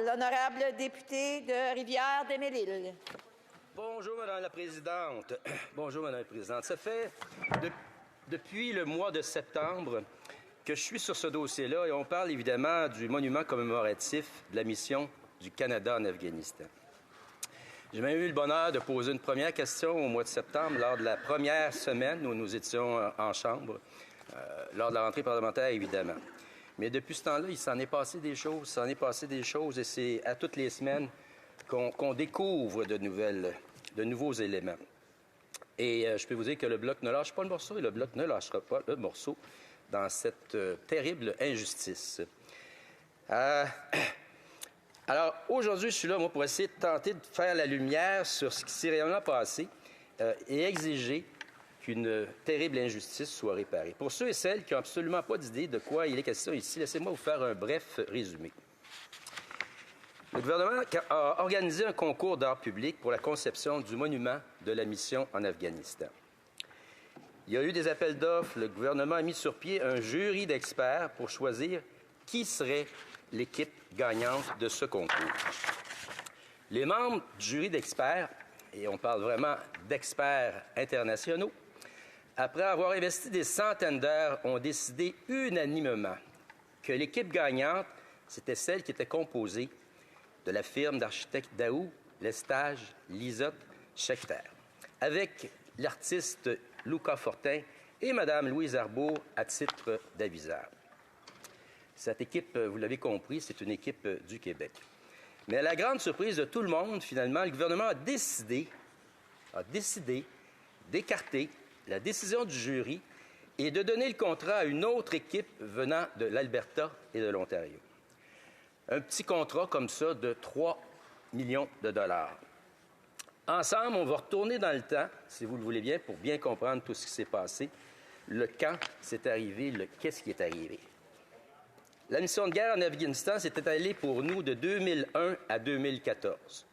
l'honorable député de Rivière-des-Mille-Îles. Bonjour, Madame la Présidente. Bonjour, Madame la Présidente. Ça fait depuis le mois de septembre que je suis sur ce dossier-là et on parle évidemment du monument commémoratif de la mission du Canada en Afghanistan. J'ai même eu le bonheur de poser une première question au mois de septembre lors de la première semaine où nous étions en Chambre, lors de la rentrée parlementaire, évidemment. Mais depuis ce temps-là, il s'en est passé des choses, et c'est à toutes les semaines qu'on découvre de nouveaux éléments. Et je peux vous dire que le Bloc ne lâche pas le morceau et le Bloc ne lâchera pas le morceau dans cette terrible injustice. Alors, aujourd'hui, je suis là, moi, pour essayer de tenter de faire la lumière sur ce qui s'est réellement passé et exiger qu'une terrible injustice soit réparée. Pour ceux et celles qui n'ont absolument pas d'idée de quoi il est question ici, laissez-moi vous faire un bref résumé. Le gouvernement a organisé un concours d'art public pour la conception du monument de la mission en Afghanistan. Il y a eu des appels d'offres. Le gouvernement a mis sur pied un jury d'experts pour choisir qui serait l'équipe gagnante de ce concours. Les membres du jury d'experts, et on parle vraiment d'experts internationaux, après avoir investi des centaines d'heures, ont décidé unanimement que l'équipe gagnante, c'était celle qui était composée de la firme d'architectes Daou, Lestage, Lisotte, Schechter, avec l'artiste Luca Fortin et Mme Louise Arbour à titre d'aviseur. Cette équipe, vous l'avez compris, c'est une équipe du Québec. Mais à la grande surprise de tout le monde, finalement, le gouvernement a décidé d'écarter la décision du jury et de donner le contrat à une autre équipe venant de l'Alberta et de l'Ontario. Un petit contrat comme ça de 3 millions de dollars. Ensemble, on va retourner dans le temps, si vous le voulez bien, pour bien comprendre tout ce qui s'est passé, le quand c'est arrivé, le qu'est-ce qui est arrivé. La mission de guerre en Afghanistan s'est étalée pour nous de 2001 à 2014.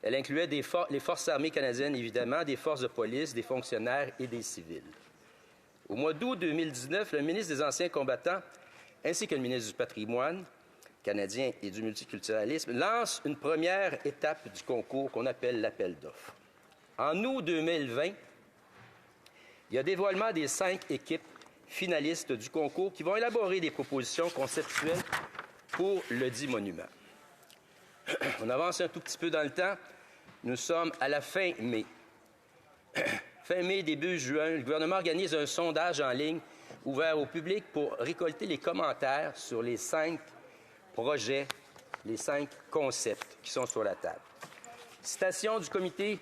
Elle incluait les forces armées canadiennes, évidemment, des forces de police, des fonctionnaires et des civils. Au mois d'août 2019, le ministre des Anciens combattants, ainsi que le ministre du Patrimoine canadien et du multiculturalisme, lance une première étape du concours qu'on appelle l'appel d'offres. En août 2020, il y a dévoilement des 5 équipes finalistes du concours qui vont élaborer des propositions conceptuelles pour le dit monument. On avance un tout petit peu dans le temps. Nous sommes à la fin mai. Fin mai, début juin, le gouvernement organise un sondage en ligne ouvert au public pour récolter les commentaires sur les 5 projets, les 5 concepts qui sont sur la table. Citation du communiqué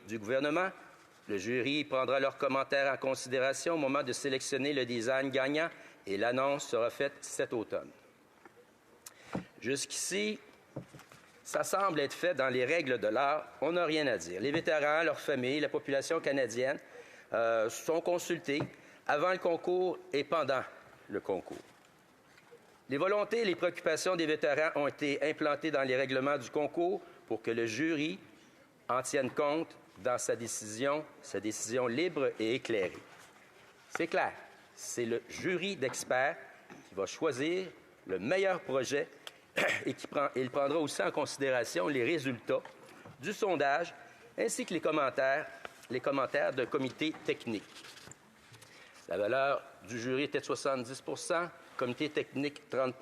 du gouvernement. Le jury prendra leurs commentaires en considération au moment de sélectionner le design gagnant et l'annonce sera faite cet automne. Jusqu'ici, ça semble être fait dans les règles de l'art. On n'a rien à dire. Les vétérans, leurs familles, la population canadienne sont consultés avant le concours et pendant le concours. Les volontés et les préoccupations des vétérans ont été implantées dans les règlements du concours pour que le jury en tienne compte dans sa décision libre et éclairée. C'est clair, c'est le jury d'experts qui va choisir le meilleur projet et il prendra aussi en considération les résultats du sondage ainsi que les commentaires d'un comité technique. La valeur du jury était de 70 comité technique 30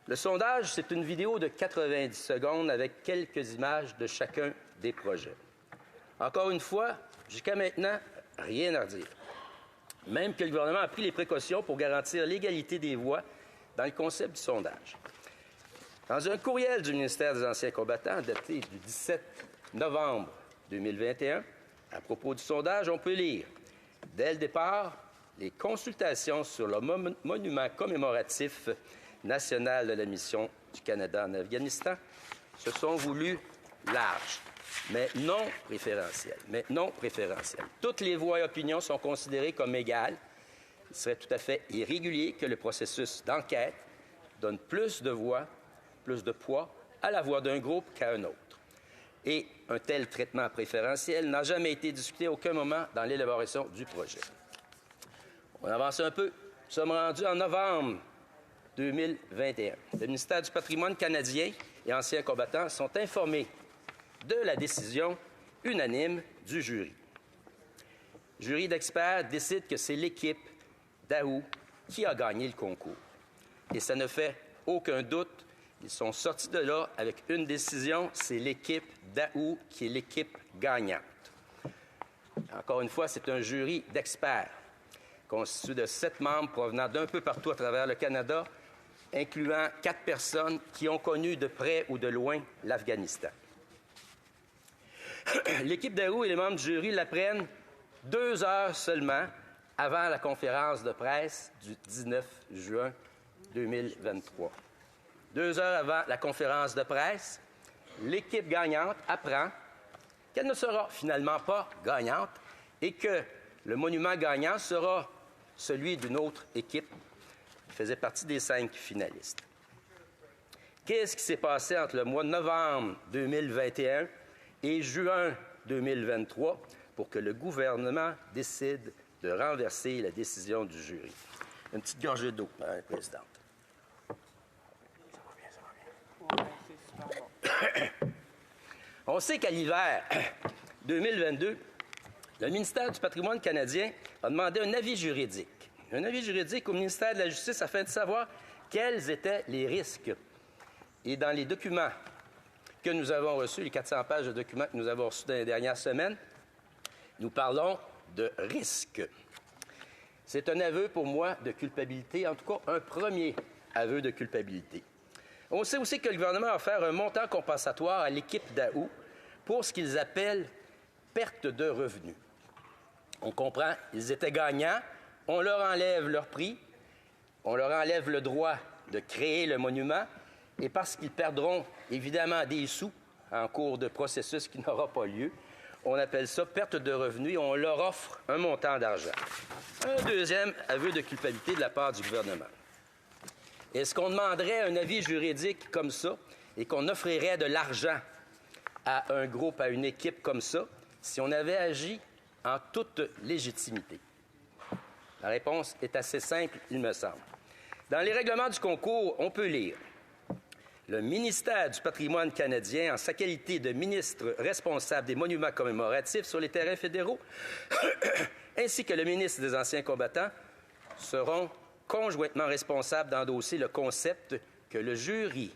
Le sondage, c'est une vidéo de 90 secondes avec quelques images de chacun des projets. Encore une fois, jusqu'à maintenant, rien à redire. Même que le gouvernement a pris les précautions pour garantir l'égalité des voix dans le concept du sondage. Dans un courriel du ministère des Anciens combattants daté du 17 novembre 2021, à propos du sondage, on peut lire « Dès le départ, les consultations sur le monument commémoratif national de la mission du Canada en Afghanistan se sont voulues larges, mais non préférentielles. Toutes les voix et opinions sont considérées comme égales. Il serait tout à fait irrégulier que le processus d'enquête donne plus de voix, plus de poids à la voix d'un groupe qu'à un autre. Et un tel traitement préférentiel n'a jamais été discuté à aucun moment dans l'élaboration du projet. On avance un peu. Nous sommes rendus en novembre 2021. Le ministère du Patrimoine canadien et anciens combattants sont informés de la décision unanime du jury. Le jury d'experts décide que c'est l'équipe d'Aou qui a gagné le concours. Et ça ne fait aucun doute, ils sont sortis de là avec une décision, c'est l'équipe d'Aou qui est l'équipe gagnante. Encore une fois, c'est un jury d'experts constitué de 7 membres provenant d'un peu partout à travers le Canada, incluant 4 personnes qui ont connu de près ou de loin l'Afghanistan. L'équipe d'Aou et les membres du jury l'apprennent 2 heures seulement avant la conférence de presse du 19 juin 2023. 2 heures avant la conférence de presse, l'équipe gagnante apprend qu'elle ne sera finalement pas gagnante et que le monument gagnant sera celui d'une autre équipe qui faisait partie des 5 finalistes. Qu'est-ce qui s'est passé entre le mois de novembre 2021 et juin 2023 pour que le gouvernement décide de renverser la décision du jury? Une petite gorgée d'eau, Madame la Présidente. On sait qu'à l'hiver 2022, le ministère du Patrimoine canadien a demandé un avis juridique. Un avis juridique au ministère de la Justice afin de savoir quels étaient les risques. Et dans les documents que nous avons reçus, les 400 pages de documents que nous avons reçus dans les dernières semaines, nous parlons de risques. C'est un aveu pour moi de culpabilité, en tout cas un premier aveu de culpabilité. On sait aussi que le gouvernement a offert un montant compensatoire à l'équipe d'Aou pour ce qu'ils appellent perte de revenus. On comprend, ils étaient gagnants, on leur enlève leur prix, on leur enlève le droit de créer le monument, et parce qu'ils perdront évidemment des sous en cours de processus qui n'aura pas lieu, on appelle ça perte de revenus et on leur offre un montant d'argent. Un deuxième aveu de culpabilité de la part du gouvernement. Est-ce qu'on demanderait un avis juridique comme ça et qu'on offrirait de l'argent à un groupe, à une équipe comme ça, si on avait agi en toute légitimité? La réponse est assez simple, il me semble. Dans les règlements du concours, on peut lire « Le ministère du Patrimoine canadien, en sa qualité de ministre responsable des monuments commémoratifs sur les terrains fédéraux, ainsi que le ministre des Anciens combattants, seront conjointement responsables d'endosser le concept que le jury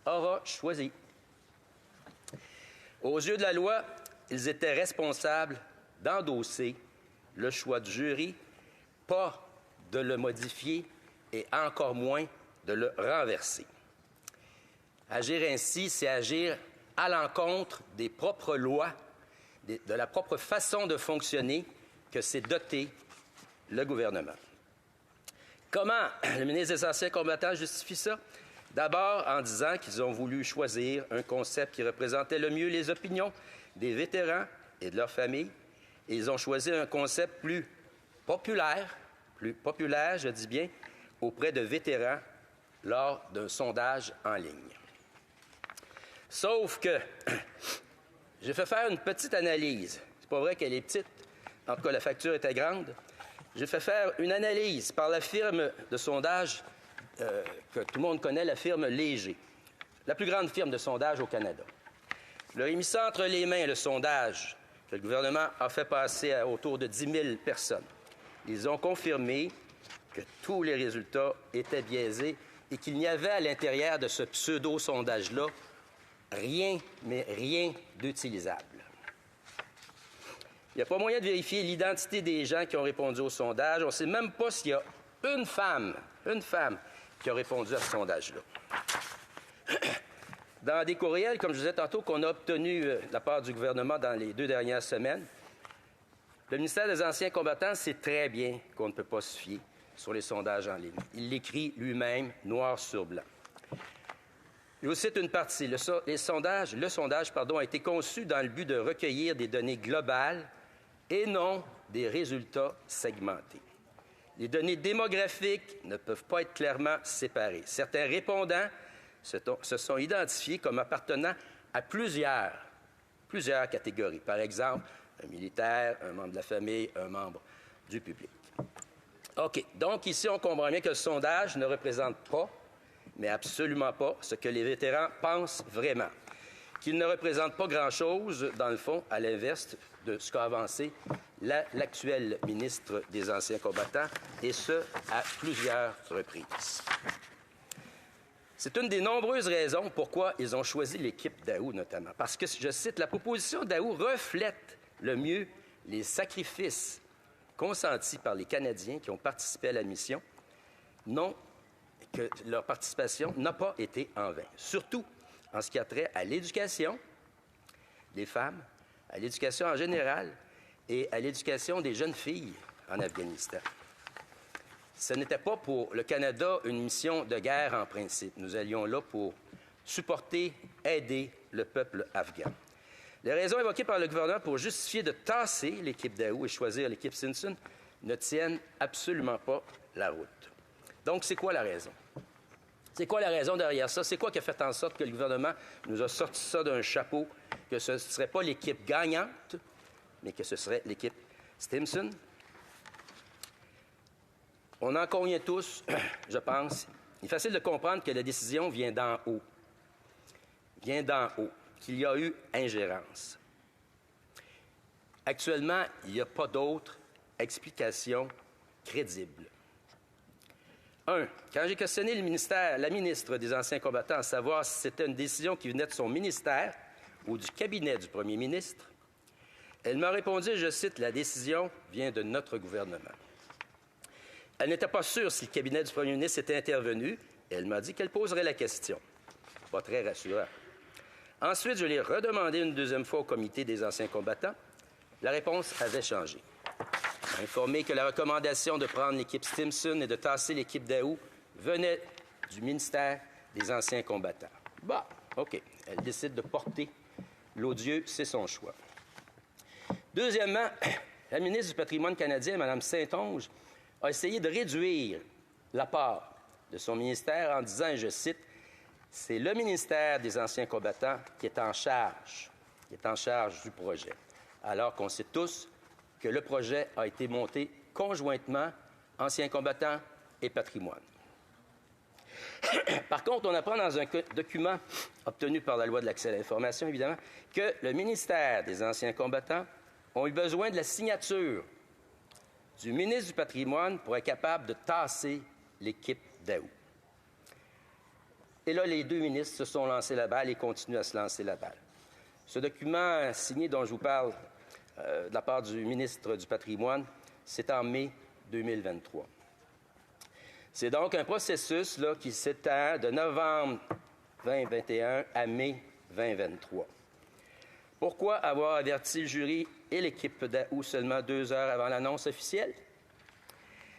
aura choisi. » Aux yeux de la loi, ils étaient responsables d'endosser le choix du jury, pas de le modifier et encore moins de le renverser. Agir ainsi, c'est agir à l'encontre des propres lois, de la propre façon de fonctionner que s'est doté le gouvernement. Comment le ministre des Anciens combattants justifie ça? D'abord en disant qu'ils ont voulu choisir un concept qui représentait le mieux les opinions des vétérans et de leurs familles. Et ils ont choisi un concept plus populaire, je dis bien, auprès de vétérans lors d'un sondage en ligne. Sauf que j'ai fait faire une petite analyse. C'est pas vrai qu'elle est petite. En tout cas, la facture était grande. J'ai fait faire une analyse par la firme de sondage que tout le monde connaît, la firme Léger, la plus grande firme de sondage au Canada. Je leur ai mis ça entre les mains, le sondage que le gouvernement a fait passer à autour de 10 000 personnes. Ils ont confirmé que tous les résultats étaient biaisés et qu'il n'y avait à l'intérieur de ce pseudo-sondage-là rien, mais rien d'utilisable. Il n'y a pas moyen de vérifier l'identité des gens qui ont répondu au sondage. On ne sait même pas s'il y a une femme qui a répondu à ce sondage-là. Dans des courriels, comme je disais tantôt, qu'on a obtenus de la part du gouvernement dans les 2 dernières semaines, le ministère des Anciens combattants sait très bien qu'on ne peut pas se fier sur les sondages en ligne. Il l'écrit lui-même, noir sur blanc. Je vous cite une partie. Le sondage a été conçu dans le but de recueillir des données globales et non des résultats segmentés. Les données démographiques ne peuvent pas être clairement séparées. Certains répondants se sont identifiés comme appartenant à plusieurs catégories. Par exemple, un militaire, un membre de la famille, un membre du public. OK. Donc, ici, on comprend bien que le sondage ne représente pas, mais absolument pas, ce que les vétérans pensent vraiment. Qu'il ne représente pas grand-chose, dans le fond, à l'inverse de ce qu'a avancé l'actuel ministre des Anciens combattants, et ce, à plusieurs reprises. C'est une des nombreuses raisons pourquoi ils ont choisi l'équipe Daou, notamment. Parce que, je cite, « La proposition Daou reflète le mieux les sacrifices consentis par les Canadiens qui ont participé à la mission, non que leur participation n'a pas été en vain. Surtout en ce qui a trait à l'éducation des femmes, à l'éducation en général et à l'éducation des jeunes filles en Afghanistan. Ce n'était pas pour le Canada une mission de guerre en principe. Nous allions là pour supporter, aider le peuple afghan. Les raisons évoquées par le gouvernement pour justifier de tasser l'équipe Daou et choisir l'équipe Stimson ne tiennent absolument pas la route. Donc, c'est quoi la raison? C'est quoi la raison derrière ça? C'est quoi qui a fait en sorte que le gouvernement nous a sorti ça d'un chapeau, que ce ne serait pas l'équipe gagnante, mais que ce serait l'équipe Stimson? On en convient tous, je pense. Il est facile de comprendre que la décision vient d'en haut. Vient d'en haut, qu'il y a eu ingérence. Actuellement, il n'y a pas d'autre explication crédible. Un, quand j'ai questionné la ministre des Anciens combattants à savoir si c'était une décision qui venait de son ministère ou du cabinet du premier ministre, elle m'a répondu, je cite, « La décision vient de notre gouvernement ». Elle n'était pas sûre si le cabinet du premier ministre était intervenu et elle m'a dit qu'elle poserait la question. Pas très rassurant. Ensuite, je l'ai redemandé une deuxième fois au comité des Anciens combattants. La réponse avait changé. Informé que la recommandation de prendre l'équipe Stimson et de tasser l'équipe Daou venait du ministère des Anciens combattants. Bon, OK. Elle décide de porter l'odieux, c'est son choix. Deuxièmement, la ministre du Patrimoine canadien, Mme Saint-Onge, a essayé de réduire la part de son ministère en disant, et je cite, « C'est le ministère des Anciens combattants qui est en charge du projet. » Alors qu'on sait tous que le projet a été monté conjointement Anciens combattants et Patrimoine. Par contre, on apprend dans un document obtenu par la Loi de l'accès à l'information, évidemment, que le ministère des Anciens combattants ont eu besoin de la signature du ministre du Patrimoine pour être capable de tasser l'équipe Daou. Et là, les deux ministres se sont lancés la balle et continuent à se lancer la balle. Ce document signé dont je vous parle de la part du ministre du Patrimoine, c'est en mai 2023. C'est donc un processus là, qui s'étend de novembre 2021 à mai 2023. Pourquoi avoir averti le jury et l'équipe Daou seulement 2 heures avant l'annonce officielle?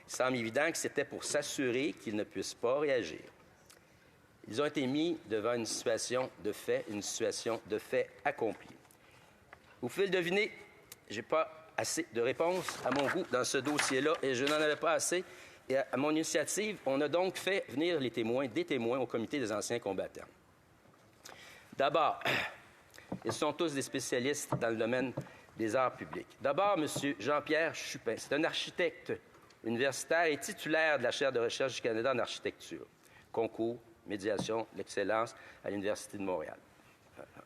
Il semble évident que c'était pour s'assurer qu'ils ne puissent pas réagir. Ils ont été mis devant une situation de fait accompli. Vous pouvez le deviner, je n'ai pas assez de réponses à mon goût dans ce dossier-là et je n'en avais pas assez. Et à mon initiative, on a donc fait venir des témoins au comité des anciens combattants. D'abord, ils sont tous des spécialistes dans le domaine des arts publics. D'abord, M. Jean-Pierre Chupin, c'est un architecte universitaire et titulaire de la chaire de recherche du Canada en architecture. Concours, médiation, l'excellence à l'Université de Montréal.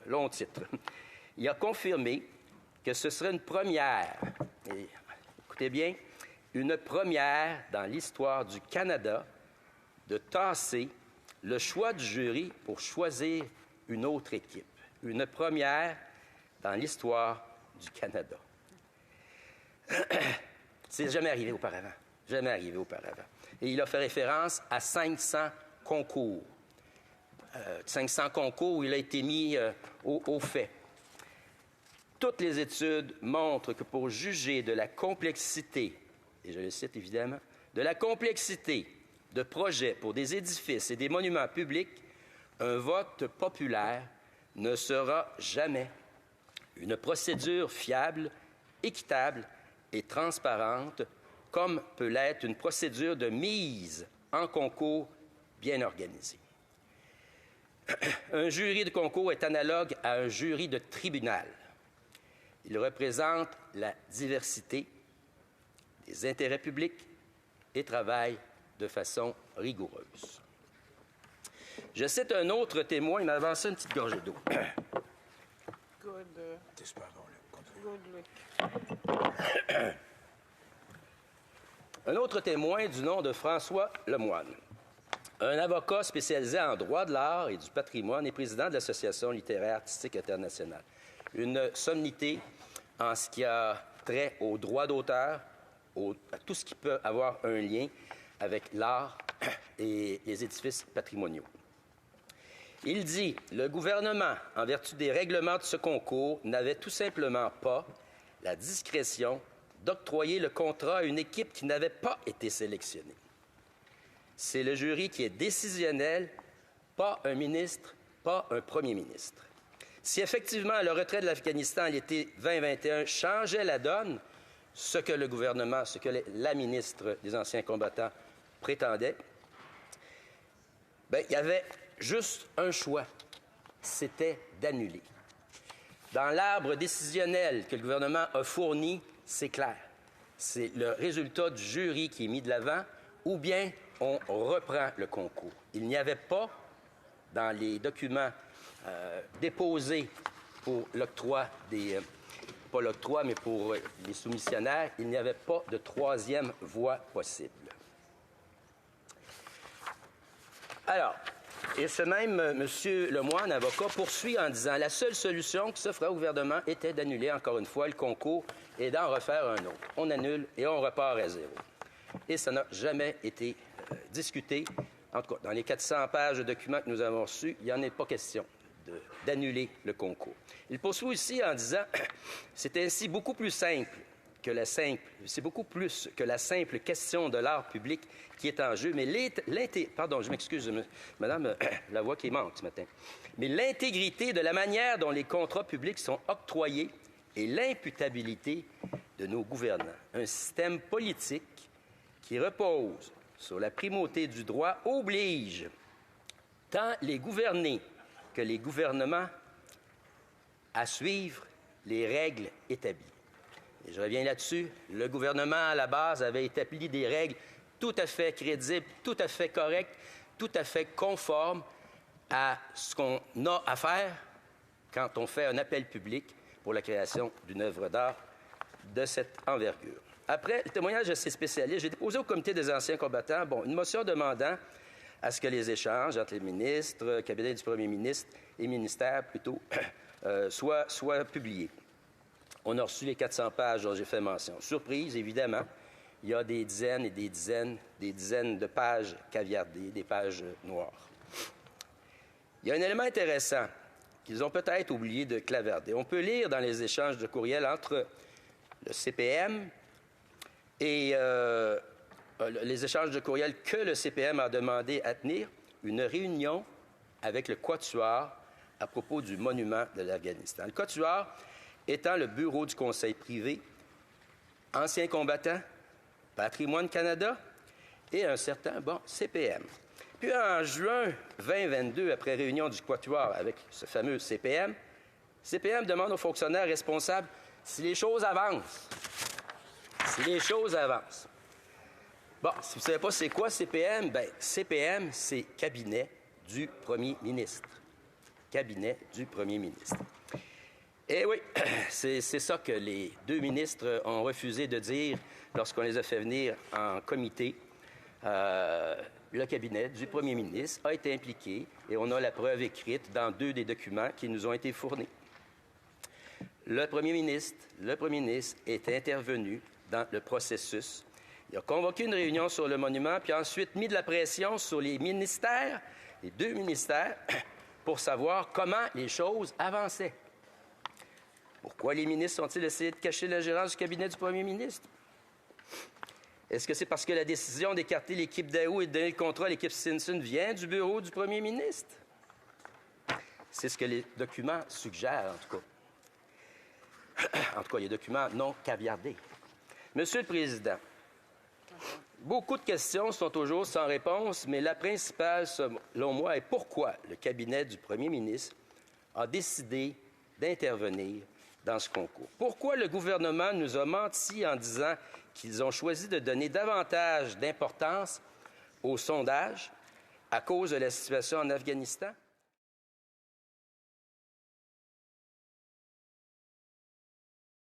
Long titre. Il a confirmé que ce serait une première, et écoutez bien, une première dans l'histoire du Canada de tasser le choix du jury pour choisir une autre équipe. Une première dans l'histoire du Canada. C'est jamais arrivé auparavant. Jamais arrivé auparavant. Et il a fait référence à 500 concours. 500 concours où il a été mis au fait. Toutes les études montrent que pour juger de la complexité, et je le cite évidemment, de la complexité de projets pour des édifices et des monuments publics, un vote populaire ne sera jamais une procédure fiable, équitable et transparente, comme peut l'être une procédure de mise en concours bien organisée. Un jury de concours est analogue à un jury de tribunal. Il représente la diversité des intérêts publics, et travaille de façon rigoureuse. Je cite un autre témoin, il m'a avancé une petite gorgée d'eau. Un autre témoin du nom de François Lemoine, un avocat spécialisé en droit de l'art et du patrimoine et président de l'Association littéraire artistique internationale. Une sommité en ce qui a trait au droit d'auteur, à tout ce qui peut avoir un lien avec l'art et les édifices patrimoniaux. Il dit « Le gouvernement, en vertu des règlements de ce concours, n'avait tout simplement pas la discrétion d'octroyer le contrat à une équipe qui n'avait pas été sélectionnée. C'est le jury qui est décisionnel, pas un ministre, pas un premier ministre. Si effectivement le retrait de l'Afghanistan à l'été 2021 changeait la donne, ce que le gouvernement, ce que la ministre des Anciens combattants prétendait, il y avait juste un choix, c'était d'annuler. Dans l'arbre décisionnel que le gouvernement a fourni, c'est clair. C'est le résultat du jury qui est mis de l'avant, ou bien on reprend le concours. Il n'y avait pas, dans les documents déposés pour l'octroi des... pas l'octroi, mais pour les soumissionnaires, il n'y avait pas de troisième voie possible. Alors, et ce même M. Lemoine, avocat, poursuit en disant « La seule solution qui s'offrait au gouvernement était d'annuler encore une fois le concours et d'en refaire un autre. On annule et on repart à zéro. » Et ça n'a jamais été discuté. En tout cas, dans les 400 pages de documents que nous avons reçus, il n'y en est pas question d'annuler le concours. Il poursuit aussi en disant « C'est ainsi beaucoup plus simple que la simple question de l'art public qui est en jeu, mais pardon, je m'excuse, madame, la voix qui manque ce matin, mais l'intégrité de la manière dont les contrats publics sont octroyés et l'imputabilité de nos gouvernants. Un système politique qui repose sur la primauté du droit oblige tant les gouvernés que les gouvernements à suivre les règles établies. Et je reviens là-dessus. Le gouvernement, à la base, avait établi des règles tout à fait crédibles, tout à fait correctes, tout à fait conformes à ce qu'on a à faire quand on fait un appel public pour la création d'une œuvre d'art de cette envergure. Après le témoignage de ces spécialistes, j'ai déposé au Comité des anciens combattants une motion demandant à ce que les échanges entre les ministres, cabinet du premier ministre et ministères, plutôt, soient publiés. On a reçu les 400 pages dont j'ai fait mention. Surprise, évidemment, il y a des dizaines et des dizaines de pages caviardées, des pages noires. Il y a un élément intéressant qu'ils ont peut-être oublié de clavarder. On peut lire dans les échanges de courriels entre le CPM et les échanges de courriels que le CPM a demandé à tenir une réunion avec le Quatuor à propos du monument de l'Afghanistan. Le Quatuor étant le bureau du Conseil privé, Anciens combattants, Patrimoine Canada et un certain, CPM. Puis en juin 2022, après réunion du Quatuor avec ce fameux CPM, CPM demande aux fonctionnaires responsables si les choses avancent. Si les choses avancent. Si vous ne savez pas c'est quoi CPM, CPM, c'est Cabinet du Premier ministre. Cabinet du Premier ministre. Et oui, c'est ça que les deux ministres ont refusé de dire lorsqu'on les a fait venir en comité. Le cabinet du Premier ministre a été impliqué et on a la preuve écrite dans 2 des documents qui nous ont été fournis. Le Premier ministre est intervenu dans le processus. Il a convoqué une réunion sur le monument, puis ensuite mis de la pression sur les ministères, les 2 ministères, pour savoir comment les choses avançaient. Pourquoi les ministres ont-ils essayé de cacher la gérance du cabinet du Premier ministre? Est-ce que c'est parce que la décision d'écarter l'équipe Daou et de donner le contrat à l'équipe Simpson vient du bureau du Premier ministre? C'est ce que les documents suggèrent, en tout cas. En tout cas, les documents non caviardés. Monsieur le Président, beaucoup de questions sont toujours sans réponse, mais la principale, selon moi, est pourquoi le cabinet du Premier ministre a décidé d'intervenir dans ce concours. Pourquoi le gouvernement nous a menti en disant qu'ils ont choisi de donner davantage d'importance aux sondages à cause de la situation en Afghanistan?